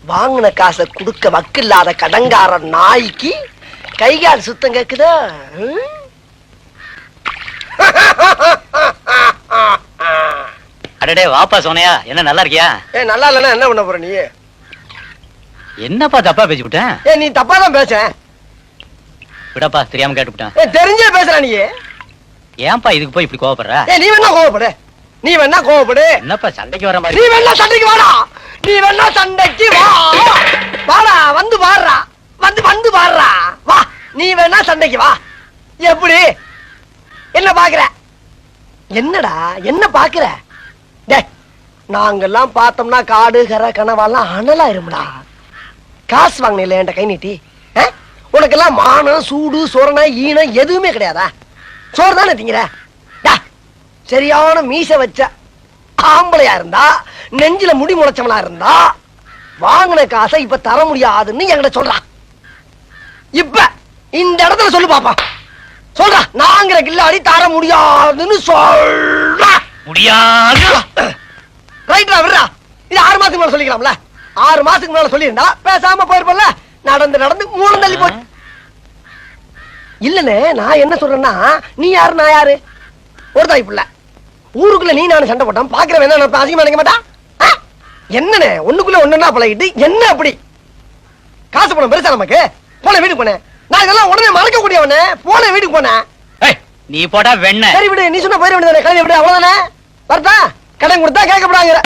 வாங்கின காசை குடுக்க வக்கில்லாத கடங்கார நாய்க்கு கைகால் சுத்தம் கேக்குதா? அடடே வாப்பா சோனையா, என்ன நல்லா இருக்கியா? நல்லா இல்லன்னா என்ன பண்ண போற நீ? என்னப்பா தப்பா பேசிவிட்டேன்? நீ தப்பா தான் பேச. விடப்பா, தெரியாம கேட்டுவிட்டேன். தெரிஞ்சே பேசுற நீ. ஏன்பா இதுக்கு போய் இப்படி கோவப்படுற? நீ வேணா கோவப்படு, நீ வேணா கோவப்படு. என்னப்பா சண்டைக்கு வர மாதிரி? நீ வேணா சண்டைக்கு வாடா, நீ வேணா சண்டைக்கு வா. வாடா, வந்து பாடுறா, வந்து பாடுறா, வா. நீ வேணா சண்டைக்கு வா. எப்படி? என்ன பாக்குற? என்னடா என்ன பாக்குற? நாங்கெல்லாம் பார்த்தோம்னா காடு கரை கனவாலாம் அனலாயிரும்டா. காசு வாங்கின என்கிட்ட கை நீட்டி. உனக்கெல்லாம் மானம் சூடு சொரணை ஈனம் எதுவுமே கிடையாதா? சோறு தானே திங்கிற? சரியான மீச வச்ச ஆம்பளையா இருந்தா, நெஞ்சில முடி முளைச்சவளா இருந்தா, வாங்கின காசை இப்ப தர முடியாதுன்னு என்கிட்ட சொல்றான். இப்ப இந்த இடத்துல சொல்லு பாப்பா. சொல்றா, நாங்கிற கில்லாடி தர முடியாதுன்னு சொல்ற. முடியாது. ரைட்டா, விடுறா. இது 6 மாசத்துக்கு மேல சொல்லிக்கலாம்ல. 6 மாசத்துக்கு மேல சொல்லியிருந்தா பேசாம போயிருப்பல. நடந்து 3 தள்ளி போச்சு. இல்லனே, நான் என்ன சொல்றேன்னா, நீ யாரு நான் யாரு? ஒரு தாய் புள்ள. ஊருக்குள்ள நீ நானும் சண்டை போட்டோம், பாக்குறவன் என்ன அசிங்கமா நினைக்க மாட்டான்? என்னனே ஒண்ணுக்குள்ள ஒண்ணுன்னா பழகிட்டு என்ன அப்படி? காசு பணம் பெருசா நமக்கு? போன வீட்டுக்கு போனேன். நான் இதெல்லாம் உடனே மறக்க கூடியவனே. போன வீட்டுக்கு போனேன். நீ போடா வெண்ண. சரி விடு, நீ சொன்ன போயிட வேண்டியதானே. கிளம்பி விடு, அவ்வளவுதானே. வரட்டா? கடன் கொடுத்தா கேட்கப்படாங்கிற.